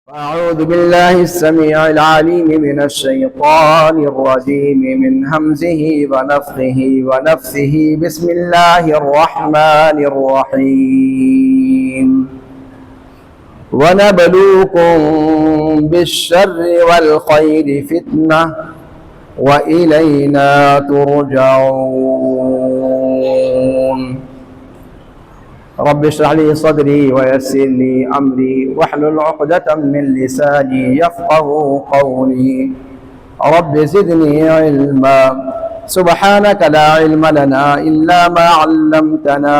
أعوذ بالله السميع العليم من الشيطان الرجيم من همزه ونفخه ونفثه بسم الله الرحمن الرحيم ونبلوكم بالشر والخير فتنة وإلينا ترجعون رب اشرح لي صدري ويسر لي أمري واحلل عقدة من لساني يفقهوا قولي رب زدني علما سبحانك لا علم لنا إلا ما علمتنا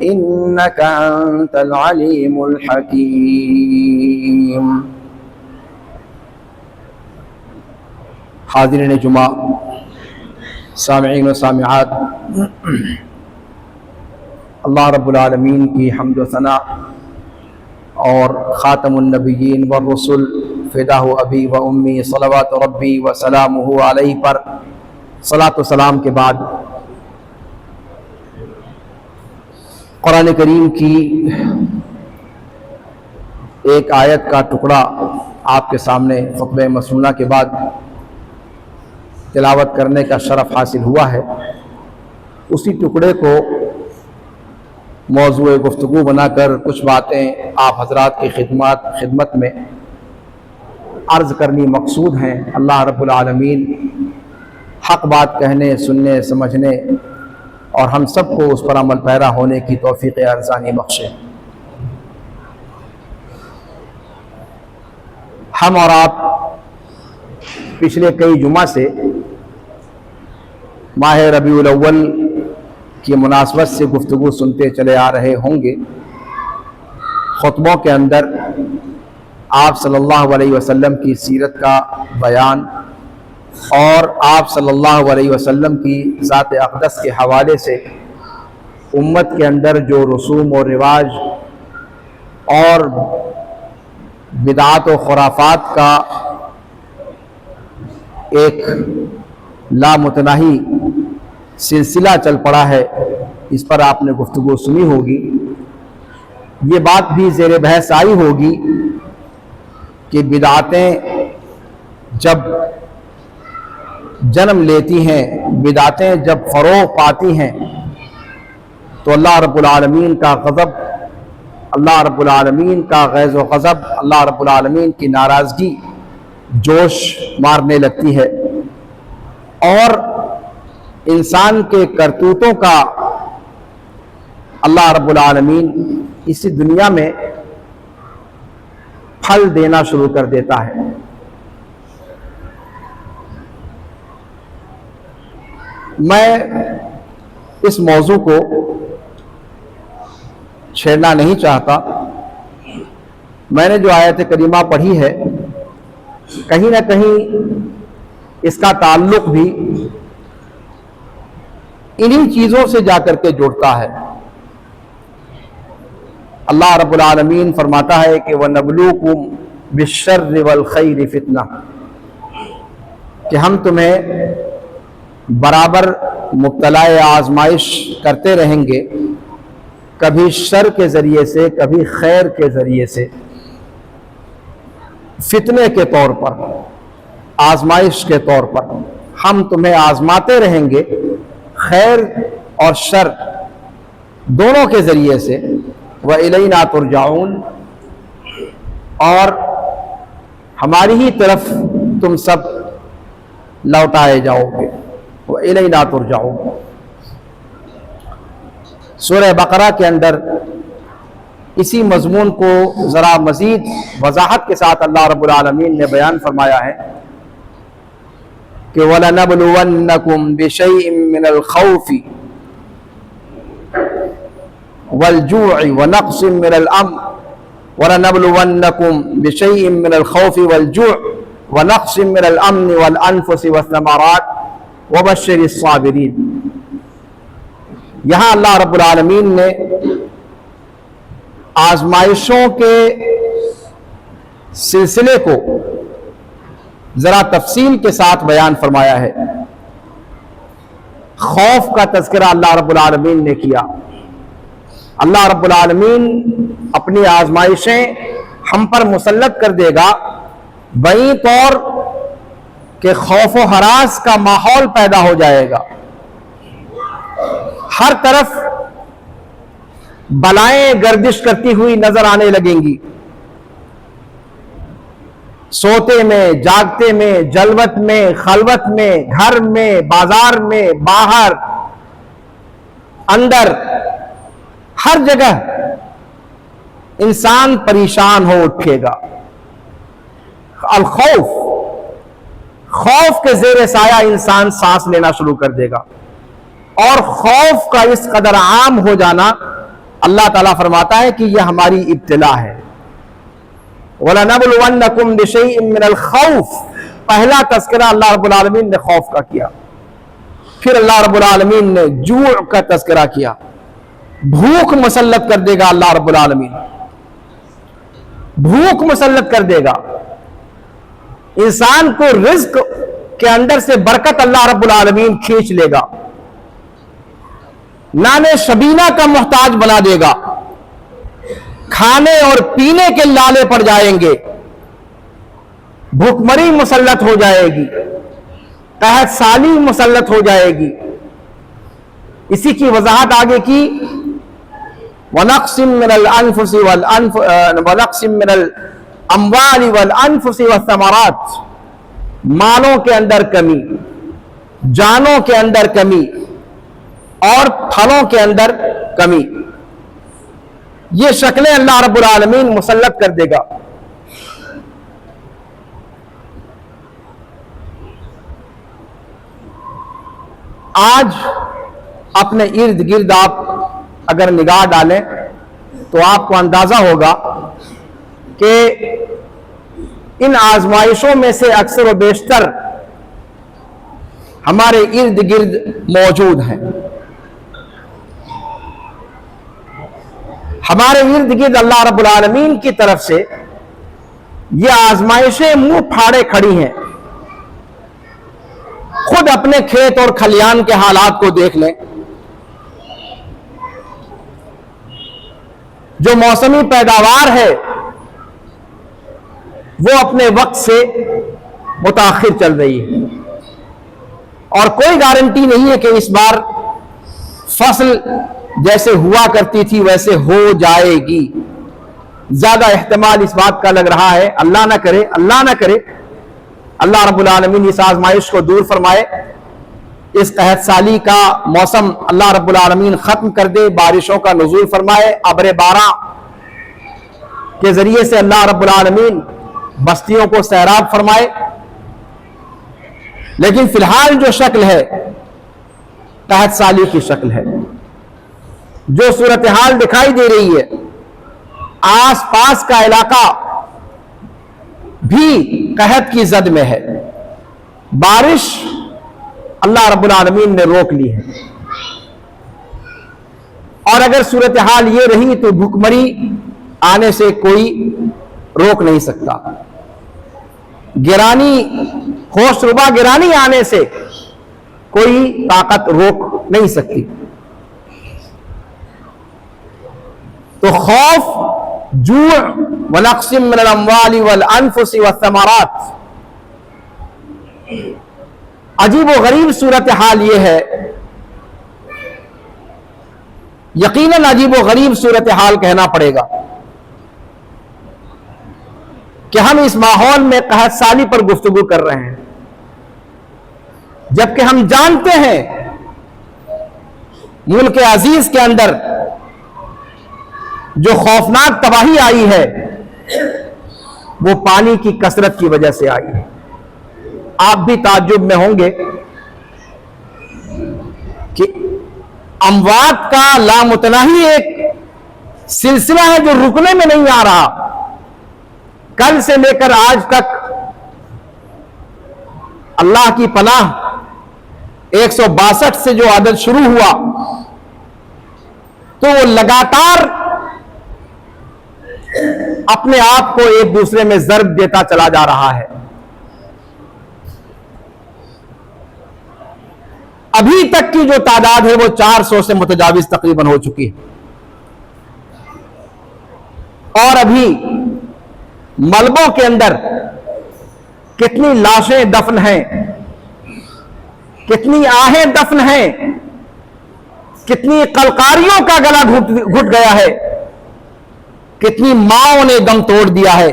إنك أنت العليم الحكيم. حاضرین جمعہ، سامعین و سامعات، اللہ رب العالمین کی حمد و ثنا اور خاتم النبیین والرسل فداہ ابی و امی صلوات ربی و سلامہ علیہ پر صلاۃ و سلام کے بعد قرآن کریم کی ایک آیت کا ٹکڑا آپ کے سامنے خطبہ مسنونہ کے بعد تلاوت کرنے کا شرف حاصل ہوا ہے. اسی ٹکڑے کو موضوع گفتگو بنا کر کچھ باتیں آپ حضرات کی خدمت میں عرض کرنی مقصود ہیں. اللہ رب العالمین حق بات کہنے، سننے، سمجھنے اور ہم سب کو اس پر عمل پیرا ہونے کی توفیق ارزانی بخشے. ہم اور آپ پچھلے کئی جمعہ سے ماہ ربیع الاول کی مناسبت سے گفتگو سنتے چلے آ رہے ہوں گے. خطبوں کے اندر آپ صلی اللہ علیہ وسلم کی سیرت کا بیان اور آپ صلی اللہ علیہ وسلم کی ذات اقدس کے حوالے سے امت کے اندر جو رسوم و رواج اور بدعات و خرافات کا ایک لامتناہی سلسلہ چل پڑا ہے، اس پر آپ نے گفتگو سنی ہوگی. یہ بات بھی زیر بحث آئی ہوگی کہ بدعاتیں جب جنم لیتی ہیں، بدعاتیں جب فروغ پاتی ہیں تو اللہ رب العالمین کا غضب، اللہ رب العالمین کا غیظ و غضب، اللہ رب العالمین کی ناراضگی جوش مارنے لگتی ہے اور انسان کے کرتوتوں کا اللہ رب العالمین اسی دنیا میں پھل دینا شروع کر دیتا ہے. میں اس موضوع کو چھیڑنا نہیں چاہتا. میں نے جو آیت کریمہ پڑھی ہے کہیں نہ کہیں اس کا تعلق بھی انہی چیزوں سے جا کر کے جڑتا ہے. اللہ رب العالمین فرماتا ہے کہ وَنَبْلُوكُمْ بِالشَّرِّ وَالْخَيْرِ فِتْنَةً، کہ ہم تمہیں برابر مبتلا آزمائش کرتے رہیں گے، کبھی شر کے ذریعے سے کبھی خیر کے ذریعے سے، فتنے کے طور پر، آزمائش کے طور پر ہم تمہیں آزماتے رہیں گے، خیر اور شر دونوں کے ذریعے سے. وَإِلَيْنَا تُرْجَعُونَ، اور ہماری ہی طرف تم سب لوٹائے جاؤ گے. وَإِلَيْنَا تُرْجَعُونَ. سورہ بقرہ کے اندر اسی مضمون کو ذرا مزید وضاحت کے ساتھ اللہ رب العالمین نے بیان فرمایا ہے کہ وَلَنَبْلُوَنَّكُمْ بِشَيْءٍ مِّنَ الْخَوْفِ وَالْجُوعِ وَنَقْصٍ مِّنَ الْأَمْنِ وَلَنَبْلُوَنَّكُمْ بِشَيْءٍ مِّنَ الْخَوْفِ وَالْجُوعِ وَنَقْصٍ مِّنَ الْأَمْنِ وَالْأَنفُسِ وَالثَّمَرَاتِ وَبَشِّرِ الصَّابِرِينَ. یہاں اللہ رب العالمین نے آزمائشوں کے سلسلے کو ذرا تفصیل کے ساتھ بیان فرمایا ہے. خوف کا تذکرہ اللہ رب العالمین نے کیا. اللہ رب العالمین اپنی آزمائشیں ہم پر مسلط کر دے گا، وہیں طور کہ خوف و ہراس کا ماحول پیدا ہو جائے گا، ہر طرف بلائیں گردش کرتی ہوئی نظر آنے لگیں گی، سوتے میں، جاگتے میں، جلوت میں، خلوت میں، گھر میں، بازار میں، باہر، اندر، ہر جگہ انسان پریشان ہو اٹھے گا۔ الخوف، خوف کے زیر سایہ انسان سانس لینا شروع کر دے گا، اور خوف کا اس قدر عام ہو جانا، اللہ تعالیٰ فرماتا ہے کہ یہ ہماری ابتلا ہے۔ وَلَنَبْلُوَنَّكُمْ بِشَيْءٍ مِّنَ الْخَوْفِ، پہلا تذکرہ اللہ رب العالمین نے خوف کا کیا، پھر اللہ رب العالمین نے جوع کا تذکرہ کیا، بھوک مسلط کر دے گا اللہ رب العالمین، بھوک مسلط کر دے گا انسان کو، رزق کے اندر سے برکت اللہ رب العالمین کھینچ لے گا، نانے شبینہ کا محتاج بنا دے گا، کھانے اور پینے کے لالے پڑ جائیں گے، بھوکمری مسلط ہو جائے گی، قحط سالی مسلط ہو جائے گی۔ اسی کی وضاحت آگے کی، وَنَقْصٍ مِّنَ الْأَمْوَالِ وَالْأَنفُسِ وَالثَّمَرَاتِ، مالوں کے اندر کمی، جانوں کے اندر کمی، اور پھلوں کے اندر کمی، یہ شکلیں اللہ رب العالمین مسلط کر دے گا۔ آج اپنے ارد گرد آپ اگر نگاہ ڈالیں تو آپ کو اندازہ ہوگا کہ ان آزمائشوں میں سے اکثر و بیشتر ہمارے ارد گرد موجود ہیں، ہمارے ارد گرد اللہ رب العالمین کی طرف سے یہ آزمائشیں منہ پھاڑے کھڑی ہیں۔ خود اپنے کھیت اور کھلیان کے حالات کو دیکھ لیں، جو موسمی پیداوار ہے وہ اپنے وقت سے متاخر چل رہی ہے، اور کوئی گارنٹی نہیں ہے کہ اس بار فصل جیسے ہوا کرتی تھی ویسے ہو جائے گی۔ زیادہ احتمال اس بات کا لگ رہا ہے، اللہ نہ کرے، اللہ نہ کرے، اللہ رب العالمین اس آزمائش کو دور فرمائے، اس قحط سالی کا موسم اللہ رب العالمین ختم کر دے، بارشوں کا نزول فرمائے، ابر باراں کے ذریعے سے اللہ رب العالمین بستیوں کو سیراب فرمائے۔ لیکن فی الحال جو شکل ہے قحط سالی کی شکل ہے، جو صورتحال دکھائی دے رہی ہے، آس پاس کا علاقہ بھی قحط کی زد میں ہے، بارش اللہ رب العالمین نے روک لی ہے، اور اگر صورتحال یہ رہی تو بھوکمری آنے سے کوئی روک نہیں سکتا، گرانی، ہوش ربا گرانی آنے سے کوئی طاقت روک نہیں سکتی۔ تو خوف، جوع، وَنَقْصٍ مِّنَ الْأَمْوَالِ وَالْأَنفُسِ وَالثَّمَرَاتِ، عجیب و غریب صورتحال یہ ہے، یقیناً عجیب و غریب صورتحال کہنا پڑے گا کہ ہم اس ماحول میں قحط سالی پر گفتگو کر رہے ہیں، جبکہ ہم جانتے ہیں ملک عزیز کے اندر جو خوفناک تباہی آئی ہے وہ پانی کی کثرت کی وجہ سے آئی ہے۔ آپ بھی تعجب میں ہوں گے کہ اموات کا لامتناہی ایک سلسلہ ہے جو رکنے میں نہیں آ رہا، کل سے لے کر آج تک اللہ کی پناہ 162 سے جو عدد شروع ہوا تو وہ لگاتار اپنے آپ کو ایک دوسرے میں ضرب دیتا چلا جا رہا ہے۔ ابھی تک کی جو تعداد ہے وہ 400 سے متجاوز تقریباً ہو چکی ہے، اور ابھی ملبوں کے اندر کتنی لاشیں دفن ہیں، کتنی آہیں دفن ہیں، کتنی قلقاریوں کا گلا گھٹ گیا ہے، کتنی ماؤں نے دم توڑ دیا ہے،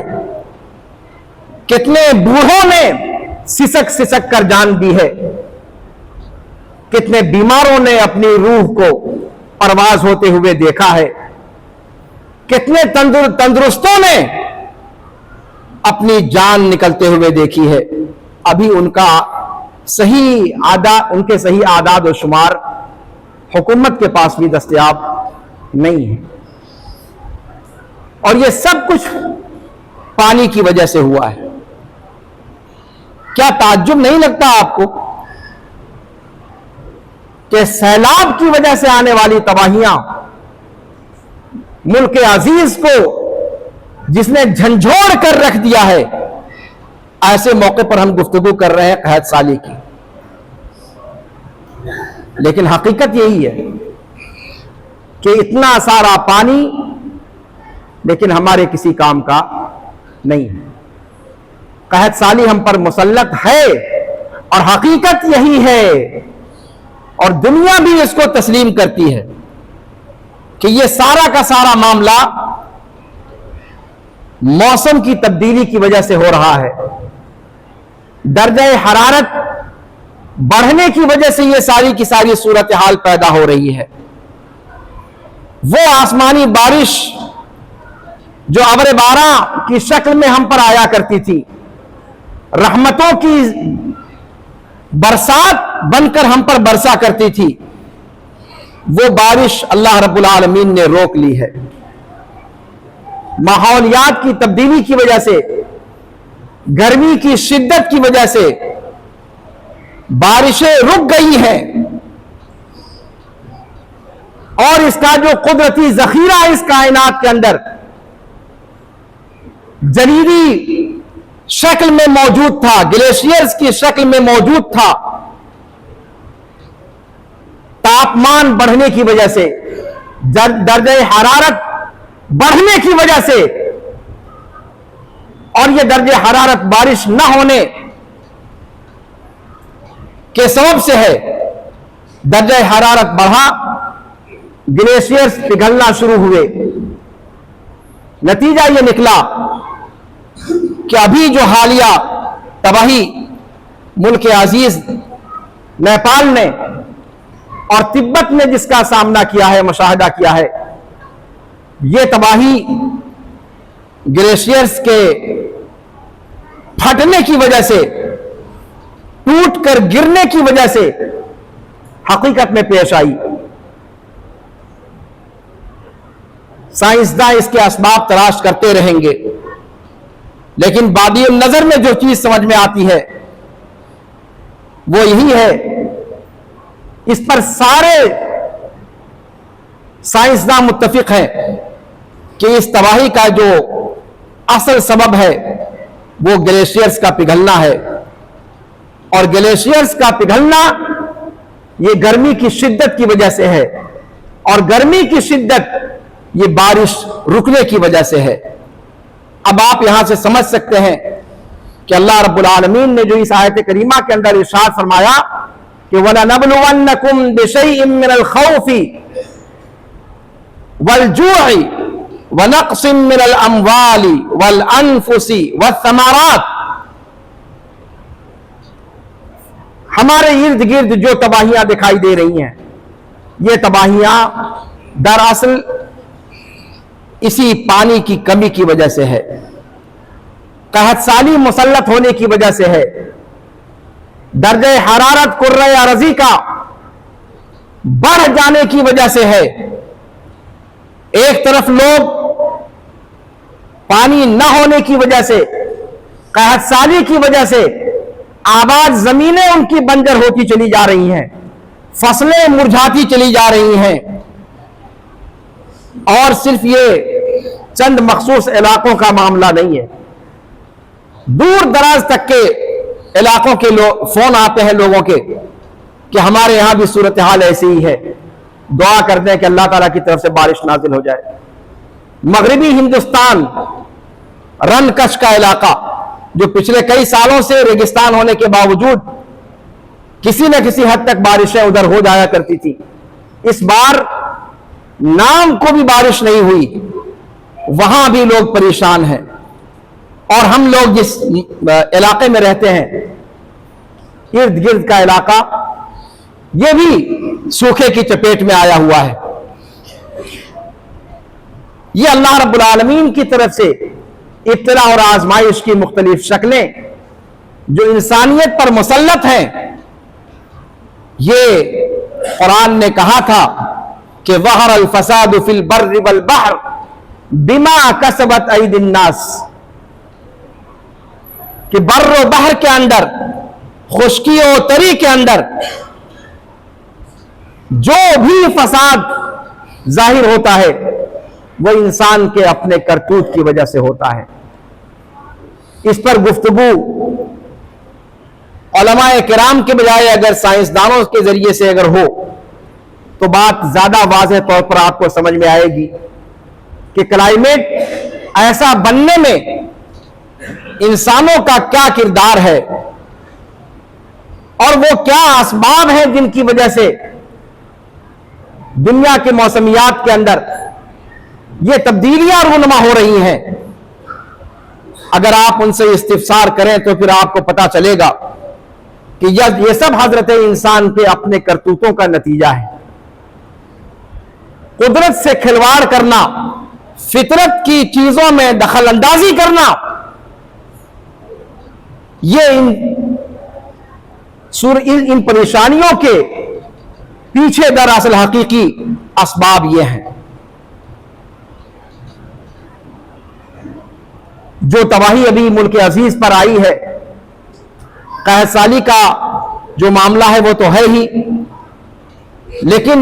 کتنے بوڑھوں نے سسک سسک کر جان دی ہے، کتنے بیماروں نے اپنی روح کو پرواز ہوتے ہوئے دیکھا ہے، کتنے تندرستوں نے اپنی جان نکلتے ہوئے دیکھی ہے۔ ابھی ان کے صحیح اعداد و شمار حکومت کے پاس بھی دستیاب نہیں ہے، اور یہ سب کچھ پانی کی وجہ سے ہوا ہے۔ کیا تعجب نہیں لگتا آپ کو کہ سیلاب کی وجہ سے آنے والی تباہیاں ملک عزیز کو جس نے جھنجھوڑ کر رکھ دیا ہے، ایسے موقع پر ہم گفتگو کر رہے ہیں قحط سالی کی، لیکن حقیقت یہی ہے کہ اتنا سارا پانی لیکن ہمارے کسی کام کا نہیں ہے۔ قحط سالی ہم پر مسلط ہے اور حقیقت یہی ہے، اور دنیا بھی اس کو تسلیم کرتی ہے کہ یہ سارا کا سارا معاملہ موسم کی تبدیلی کی وجہ سے ہو رہا ہے۔ درجہ حرارت بڑھنے کی وجہ سے یہ ساری کی ساری صورتحال پیدا ہو رہی ہے۔ وہ آسمانی بارش جو ابر باران کی شکل میں ہم پر آیا کرتی تھی، رحمتوں کی برسات بن کر ہم پر برسا کرتی تھی، وہ بارش اللہ رب العالمین نے روک لی ہے۔ ماحولیات کی تبدیلی کی وجہ سے، گرمی کی شدت کی وجہ سے بارشیں رک گئی ہیں، اور اس کا جو قدرتی ذخیرہ اس کائنات کے اندر جلیدی شکل میں موجود تھا، گلیشیئرز کی شکل میں موجود تھا، تاپمان بڑھنے کی وجہ سے، درجہ حرارت بڑھنے کی وجہ سے، اور یہ درجہ حرارت بارش نہ ہونے کے سبب سے ہے، درجہ حرارت بڑھا، گلیشیئرز پگھلنا شروع ہوئے۔ نتیجہ یہ نکلا کہ ابھی جو حالیہ تباہی ملک عزیز نیپال نے اور تبت نے جس کا سامنا کیا ہے، مشاہدہ کیا ہے، یہ تباہی گلیشیئرز کے پھٹنے کی وجہ سے، ٹوٹ کر گرنے کی وجہ سے حقیقت میں پیش آئی۔ سائنسداں اس کے اسباب تلاش کرتے رہیں گے، لیکن بادی النظر میں جو چیز سمجھ میں آتی ہے وہ یہی ہے، اس پر سارے سائنسداں متفق ہیں کہ اس تباہی کا جو اصل سبب ہے وہ گلیشیئرز کا پگھلنا ہے، اور گلیشیئرز کا پگھلنا یہ گرمی کی شدت کی وجہ سے ہے، اور گرمی کی شدت یہ بارش رکنے کی وجہ سے ہے۔ اب آپ یہاں سے سمجھ سکتے ہیں کہ اللہ رب العالمین نے جو اس آیت کریمہ کے اندر ارشاد فرمایا کہ وَلَنَبْلُوَنَّكُمْ بِشَيْءٍ مِّنَ الْخَوْفِ وَالْجُوعِ وَنَقْصٍ مِّنَ الْأَمْوَالِ وَالْأَنفُسِ وَالثَّمَرَاتِ، ہمارے ارد گرد جو تباہیاں دکھائی دے رہی ہیں، یہ تباہیاں دراصل اسی پانی کی کمی کی وجہ سے ہے، قحط سالی مسلط ہونے کی وجہ سے ہے، درجہ حرارت کرۂ ارضی کا بڑھ جانے کی وجہ سے ہے۔ ایک طرف لوگ پانی نہ ہونے کی وجہ سے، قحط سالی کی وجہ سے آباد زمینیں ان کی بنجر ہوتی چلی جا رہی ہیں، فصلیں مرجھاتی چلی جا رہی ہیں، اور صرف یہ چند مخصوص علاقوں کا معاملہ نہیں ہے، دور دراز تک کے علاقوں کے فون آتے ہیں لوگوں کے کہ ہمارے یہاں بھی صورتحال ایسی ہی ہے، دعا کرتے ہیں کہ اللہ تعالیٰ کی طرف سے بارش نازل ہو جائے۔ مغربی ہندوستان، رن کش کا علاقہ جو پچھلے کئی سالوں سے ریگستان ہونے کے باوجود کسی نہ کسی حد تک بارشیں ادھر ہو جایا کرتی تھی، اس بار نام کو بھی بارش نہیں ہوئی، وہاں بھی لوگ پریشان ہیں۔ اور ہم لوگ جس علاقے میں رہتے ہیں، ارد گرد کا علاقہ، یہ بھی سوکھے کی چپیٹ میں آیا ہوا ہے۔ یہ اللہ رب العالمین کی طرف سے ابتلا اور آزمائش کی مختلف شکلیں جو انسانیت پر مسلط ہیں، یہ قرآن نے کہا تھا کہ ظہر الفساد فی البر والبحر بما کسبت ایدی الناس، کہ بر و بحر کے اندر، خشکی و تری کے اندر جو بھی فساد ظاہر ہوتا ہے وہ انسان کے اپنے کرتوت کی وجہ سے ہوتا ہے۔ اس پر گفتگو علماء کرام کے بجائے اگر سائنسدانوں کے ذریعے سے اگر ہو تو بات زیادہ واضح طور پر آپ کو سمجھ میں آئے گی کہ کلائمیٹ ایسا بننے میں انسانوں کا کیا کردار ہے اور وہ کیا اسباب ہیں جن کی وجہ سے دنیا کے موسمیات کے اندر یہ تبدیلیاں رونما ہو رہی ہیں۔ اگر آپ ان سے استفسار کریں تو پھر آپ کو پتا چلے گا کہ یہ سب حضرت انسان کے اپنے کرتوتوں کا نتیجہ ہے۔ قدرت سے کھلواڑ کرنا، فطرت کی چیزوں میں دخل اندازی کرنا، یہ ان پریشانیوں کے پیچھے دراصل حقیقی اسباب یہ ہیں۔ جو تباہی ابھی ملک عزیز پر آئی ہے، قحط سالی کا جو معاملہ ہے وہ تو ہے ہی، لیکن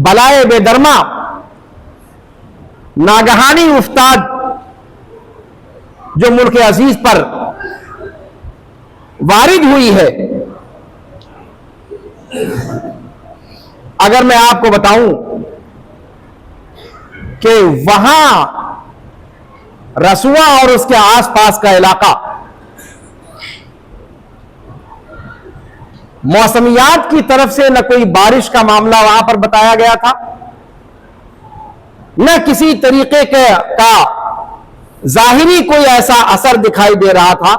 بلائے بے درما ناگہانی افتاد جو ملک عزیز پر وارد ہوئی ہے، اگر میں آپ کو بتاؤں کہ وہاں رسوا اور اس کے آس پاس کا علاقہ موسمیات کی طرف سے نہ کوئی بارش کا معاملہ وہاں پر بتایا گیا تھا، نہ کسی طریقے کا ظاہری کوئی ایسا اثر دکھائی دے رہا تھا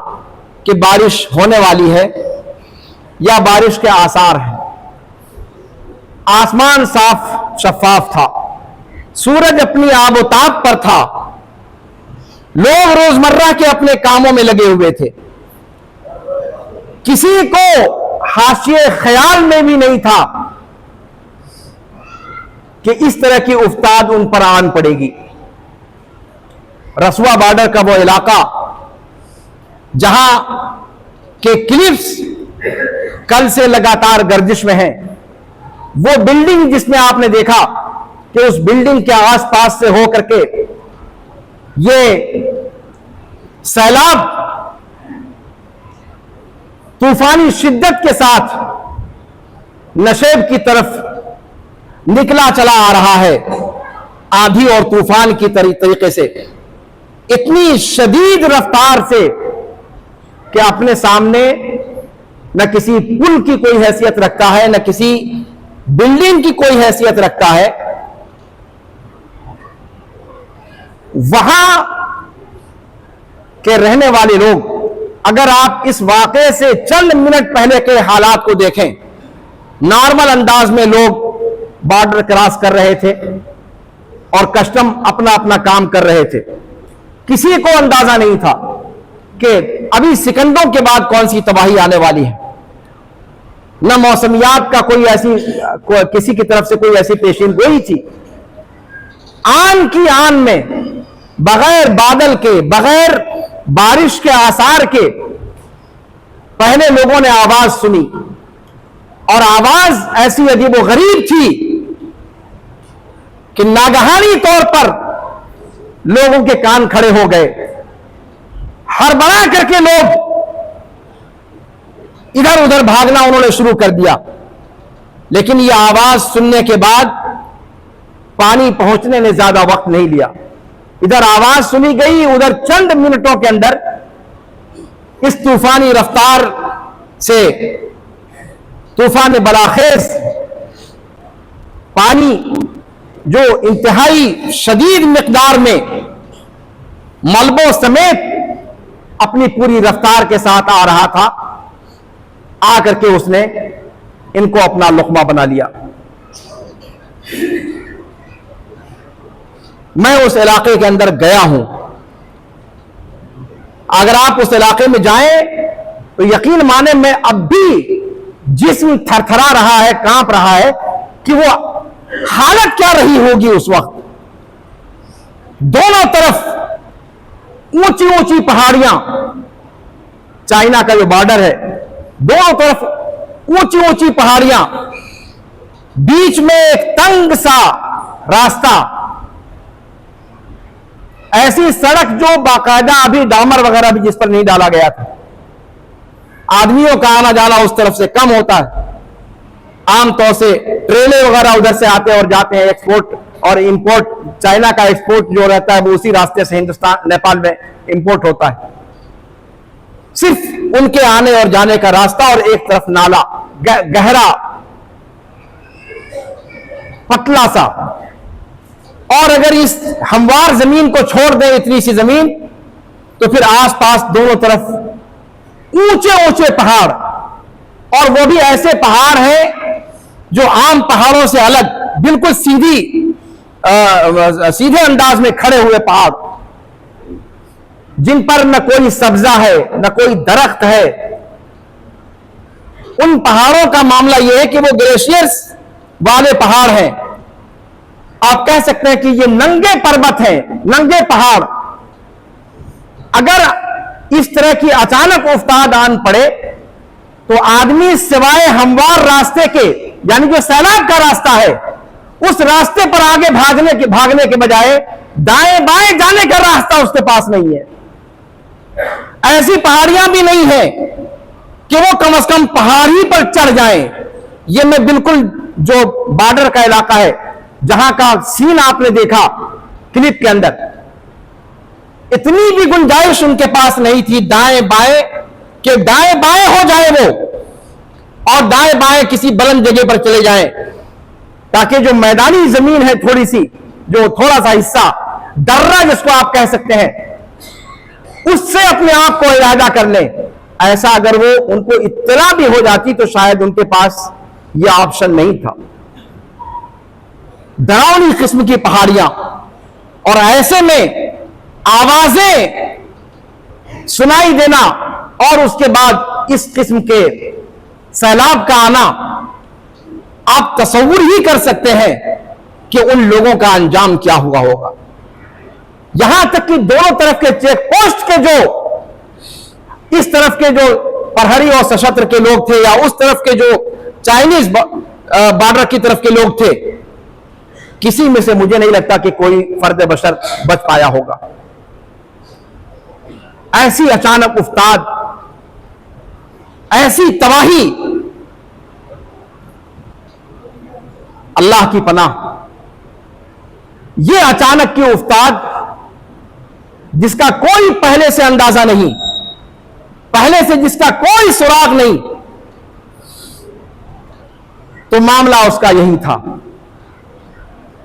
کہ بارش ہونے والی ہے یا بارش کے آثار ہیں۔ آسمان صاف شفاف تھا، سورج اپنی آب و تاب پر تھا، لوگ روزمرہ کے اپنے کاموں میں لگے ہوئے تھے، کسی کو حاشیے خیال میں بھی نہیں تھا کہ اس طرح کی افتاد ان پر آن پڑے گی۔ رسوا بارڈر کا وہ علاقہ جہاں کے کلپس کل سے لگاتار گردش میں ہیں، وہ بلڈنگ جس میں آپ نے دیکھا کہ اس بلڈنگ کے آس پاس سے ہو کر کے یہ سیلاب طوفانی شدت کے ساتھ نشیب کی طرف نکلا چلا آ رہا ہے، آندھی اور طوفان کی طریقے سے، اتنی شدید رفتار سے کہ اپنے سامنے نہ کسی پل کی کوئی حیثیت رکھتا ہے، نہ کسی بلڈنگ کی کوئی حیثیت رکھتا ہے۔ وہاں کے رہنے والے لوگ، اگر آپ اس واقعے سے چند منٹ پہلے کے حالات کو دیکھیں، نارمل انداز میں لوگ بارڈر کراس کر رہے تھے اور کسٹم اپنا اپنا کام کر رہے تھے، کسی کو اندازہ نہیں تھا کہ ابھی سیکنڈوں کے بعد کون سی تباہی آنے والی ہے، نہ موسمیات کا کسی کی طرف سے کوئی ایسی پیشین گوئی تھی۔ آن کی آن میں بغیر بادل کے، بغیر بارش کے آثار کے، پہلے لوگوں نے آواز سنی، اور آواز ایسی عجیب و غریب تھی کہ ناگہانی طور پر لوگوں کے کان کھڑے ہو گئے، ہڑبڑا کر کے لوگ ادھر ادھر بھاگنا انہوں نے شروع کر دیا۔ لیکن یہ آواز سننے کے بعد پانی پہنچنے نے زیادہ وقت نہیں لیا، ادھر آواز سنی گئی، ادھر چند منٹوں کے اندر اس طوفانی رفتار سے طوفان بلاخیز پانی جو انتہائی شدید مقدار میں ملبوں سمیت اپنی پوری رفتار کے ساتھ آ رہا تھا، آ کر کے اس نے ان کو اپنا لقمہ بنا لیا۔ میں اس علاقے کے اندر گیا ہوں، اگر آپ اس علاقے میں جائیں تو یقین مانے میں اب بھی جسم تھر تھرا رہا ہے، کانپ رہا ہے کہ وہ حالت کیا رہی ہوگی اس وقت۔ دونوں طرف اونچی اونچی پہاڑیاں، چائنا کا جو بارڈر ہے، دونوں طرف اونچی اونچی پہاڑیاں، بیچ میں ایک تنگ سا راستہ، ایسی سڑک جو باقاعدہ ابھی ڈامر وغیرہ بھی جس پر نہیں ڈالا گیا تھا، آدمیوں کا آنا جانا اس طرف سے کم ہوتا ہے، عام طور سے ٹریلے وغیرہ ادھر سے آتے اور جاتے ہیں، ایکسپورٹ اور امپورٹ، چائنا کا ایکسپورٹ جو رہتا ہے وہ اسی راستے سے ہندوستان نیپال میں امپورٹ ہوتا ہے۔ صرف ان کے آنے اور جانے کا راستہ، اور ایک طرف نالا گہرا پتلا سا، اور اگر اس ہموار زمین کو چھوڑ دیں، اتنی سی زمین، تو پھر آس پاس دونوں طرف اونچے اونچے پہاڑ، اور وہ بھی ایسے پہاڑ ہیں جو عام پہاڑوں سے الگ، بالکل سیدھے انداز میں کھڑے ہوئے پہاڑ، جن پر نہ کوئی سبزہ ہے نہ کوئی درخت ہے۔ ان پہاڑوں کا معاملہ یہ ہے کہ وہ گلیشیئرز والے پہاڑ ہیں، آپ کہہ سکتے ہیں کہ یہ ننگے پربت ہیں، ننگے پہاڑ۔ اگر اس طرح کی اچانک افتاد آن پڑے تو آدمی سوائے ہموار راستے کے، یعنی جو سیلاب کا راستہ ہے، اس راستے پر آگے بھاگنے کے بجائے دائیں بائیں جانے کا راستہ اس کے پاس نہیں ہے۔ ایسی پہاڑیاں بھی نہیں ہیں کہ وہ کم از کم پہاڑی پر چڑھ جائیں۔ یہ میں بالکل جو بارڈر کا علاقہ ہے، جہاں کا سین آپ نے دیکھا کلپ کے اندر، اتنی بھی گنجائش ان کے پاس نہیں تھی دائیں بائیں، کہ دائیں بائیں ہو جائے وہ، اور دائیں بائیں کسی بلند جگہ پر چلے جائیں، تاکہ جو میدانی زمین ہے تھوڑی سی، جو تھوڑا سا حصہ درہ جس کو آپ کہہ سکتے ہیں، اس سے اپنے آپ کو احاطہ کر لیں۔ ایسا اگر وہ ان کو اطلاع بھی ہو جاتی تو شاید ان کے پاس یہ آپشن نہیں تھا۔ ڈراؤنی قسم کی پہاڑیاں، اور ایسے میں آوازیں سنائی دینا، اور اس کے بعد اس قسم کے سیلاب کا آنا، آپ تصور ہی کر سکتے ہیں کہ ان لوگوں کا انجام کیا ہوا ہوگا۔ یہاں تک کہ دونوں طرف کے چیک پوسٹ کے جو، اس طرف کے جو پرہری اور سشتر کے لوگ تھے، یا اس طرف کے جو چائنیز بارڈر کی طرف کے لوگ تھے، کسی میں سے مجھے نہیں لگتا کہ کوئی فرد بشر بچ پایا ہوگا۔ ایسی اچانک افتاد، ایسی تباہی، اللہ کی پناہ، یہ اچانک کی افتاد جس کا کوئی پہلے سے اندازہ نہیں، پہلے سے جس کا کوئی سراغ نہیں، تو معاملہ اس کا یہی تھا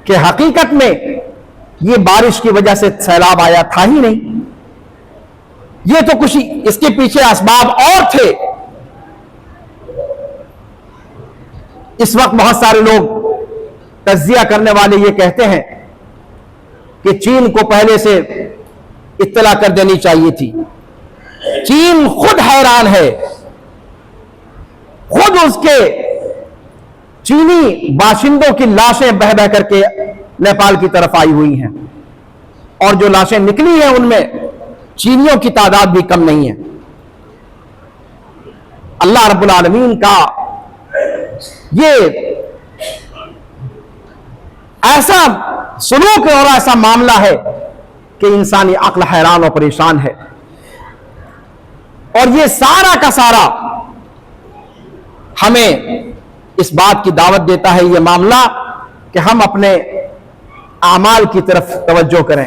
کہ حقیقت میں یہ بارش کی وجہ سے سیلاب آیا تھا ہی نہیں، یہ تو کچھ اس کے پیچھے اسباب اور تھے۔ اس وقت بہت سارے لوگ تجزیہ کرنے والے یہ کہتے ہیں کہ چین کو پہلے سے اطلاع کر دینی چاہیے تھی۔ چین خود حیران ہے، خود اس کے چینی باشندوں کی لاشیں بہہ بہہ کر کے نیپال کی طرف آئی ہوئی ہیں، اور جو لاشیں نکلی ہیں ان میں چینیوں کی تعداد بھی کم نہیں ہے۔ اللہ رب العالمین کا یہ ایسا سلوک اور ایسا معاملہ ہے کہ انسانی عقل حیران اور پریشان ہے، اور یہ سارا کا سارا ہمیں اس بات کی دعوت دیتا ہے، یہ معاملہ، کہ ہم اپنے اعمال کی طرف توجہ کریں،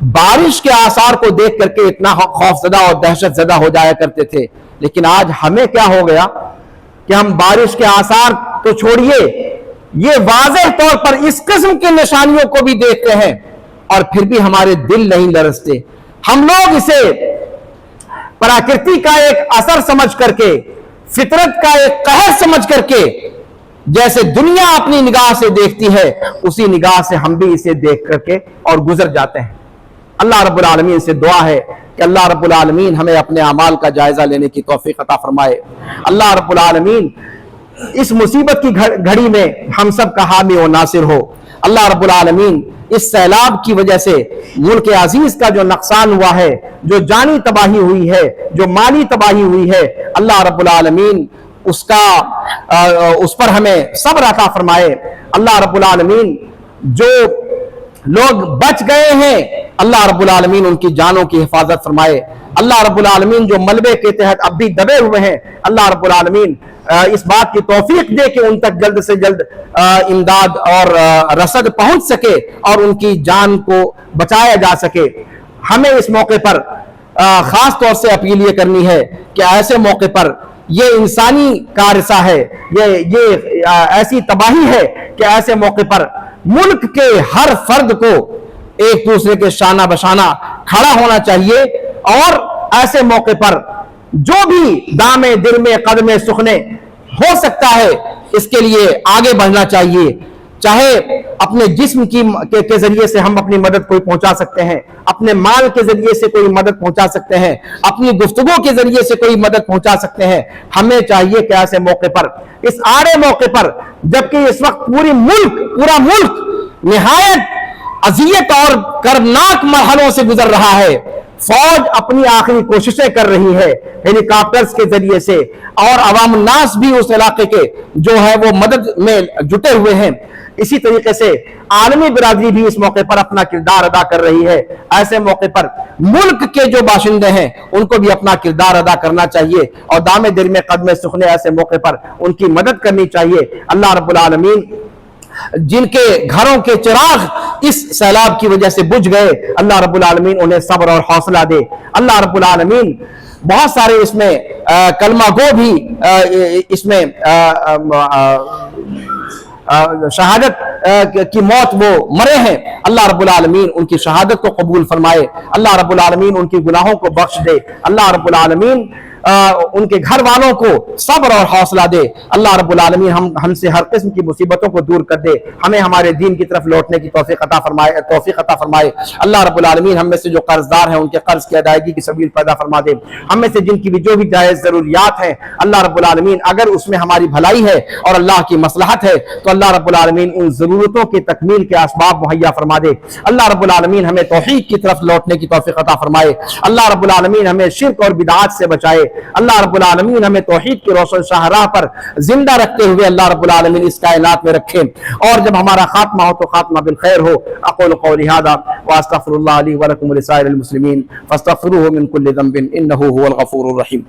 بارش کے آثار کو دیکھ کر کے اتنا خوف زدہ اور دہشت زدہ ہو جایا کرتے تھے، لیکن آج ہمیں کیا ہو گیا کہ ہم بارش کے آثار تو چھوڑیے، یہ واضح طور پر اس قسم کی نشانیوں کو بھی دیکھتے ہیں اور پھر بھی ہمارے دل نہیں لرزتے۔ ہم لوگ اسے پراکرتی کا ایک اثر سمجھ کر کے، فطرت کا ایک قہر سمجھ کر کے، جیسے دنیا اپنی نگاہ سے دیکھتی ہے اسی نگاہ سے ہم بھی اسے دیکھ کر کے اور گزر جاتے ہیں۔ اللہ رب العالمین سے دعا ہے کہ اللہ رب العالمین ہمیں اپنے اعمال کا جائزہ لینے کی توفیق عطا فرمائے۔ اللہ رب العالمین اس مصیبت کی گھڑی میں ہم سب کا حامی و ناصر ہو۔ اللہ رب العالمین اس سیلاب کی وجہ سے ملک عزیز کا جو نقصان ہوا ہے، جو جانی تباہی ہوئی ہے، جو مالی تباہی ہوئی ہے، اللہ رب العالمین اس پر ہمیں صبر عطا فرمائے۔ اللہ رب العالمین جو لوگ بچ گئے ہیں، اللہ رب العالمین ان کی جانوں کی حفاظت فرمائے۔ اللہ رب العالمین جو ملبے کے تحت اب بھی دبے ہوئے ہیں، اللہ رب العالمین اس بات کی توفیق دے کہ ان تک جلد سے جلد امداد اور رسد پہنچ سکے اور ان کی جان کو بچایا جا سکے۔ ہمیں اس موقع پر خاص طور سے اپیل یہ کرنی ہے کہ ایسے موقع پر یہ انسانی کارثہ ہے، یہ ایسی تباہی ہے کہ ایسے موقع پر ملک کے ہر فرد کو ایک دوسرے کے شانہ بشانہ کھڑا ہونا چاہیے، اور ایسے موقع پر جو بھی دامے درمے قدمے سخنے ہو سکتا ہے اس کے لیے آگے بڑھنا چاہیے۔ چاہے اپنے جسم کے ذریعے سے ہم اپنی مدد کوئی پہنچا سکتے ہیں، اپنے مال کے ذریعے سے کوئی مدد پہنچا سکتے ہیں، اپنی گفتگو کے ذریعے سے کوئی مدد پہنچا سکتے ہیں۔ ہمیں چاہیے کہ ایسے موقع پر، اس آڑے موقع پر، جبکہ اس وقت پورا ملک نہایت اذیت اور کربناک مرحلوں سے گزر رہا ہے، فوج اپنی آخری کوششیں کر رہی ہے ہیلی کاپٹرز کے ذریعے سے، اور عوام الناس بھی اس علاقے کے جو ہے وہ مدد میں جٹے ہوئے ہیں۔ اسی طریقے سے عالمی برادری بھی اس موقع پر اپنا کردار ادا کر رہی ہے۔ ایسے موقع پر ملک کے جو باشندے ہیں ان کو بھی اپنا کردار ادا کرنا چاہیے اور دامے درمے قدمے سخنے ایسے موقع پر ان کی مدد کرنی چاہیے۔ اللہ رب العالمین جن کے گھروں کے چراغ اس سیلاب کی وجہ سے بجھ گئے، اللہ رب العالمین انہیں صبر اور حوصلہ دے۔ اللہ رب العالمین بہت سارے اس میں کلمہ گو بھی اس میں شہادت کی موت وہ مرے ہیں، اللہ رب العالمین ان کی شہادت کو قبول فرمائے۔ اللہ رب العالمین ان کی گناہوں کو بخش دے۔ اللہ رب العالمین ان کے گھر والوں کو صبر اور حوصلہ دے۔ اللہ رب العالمین ہم سے ہر قسم کی مصیبتوں کو دور کر دے، ہمیں ہمارے دین کی طرف لوٹنے کی توفیق عطا فرمائے۔ اللہ رب العالمین ہم میں سے جو قرض دار ہیں ان کے قرض کی ادائیگی کی سبیل پیدا فرما دے۔ ہم میں سے جن کی بھی جو بھی جائز ضروریات ہیں، اللہ رب العالمین اگر اس میں ہماری بھلائی ہے اور اللہ کی مصلحت ہے تو اللہ رب العالمین ان ضرورتوں کی تکمیل کے اسباب مہیا فرما دے۔ اللہ رب العالمین ہمیں توحید کی طرف لوٹنے کی توفیق عطا فرمائے۔ اللہ رب العالمین ہمیں شرک اور بدعات سے بچائے۔ اللہ رب العالمین ہمیں توحید کی روشن شاہراہ پر زندہ رکھتے ہوئے اللہ رب العالمین اس کائنات میں رکھے، اور جب ہمارا خاتمہ ہو تو خاتمہ بالخیر ہو۔ اقول قولی ھذا واستغفر اللہ لی ولکم ولسائر المسلمین فاستغفروہ من کل ذنب انہ هو الغفور الرحیم۔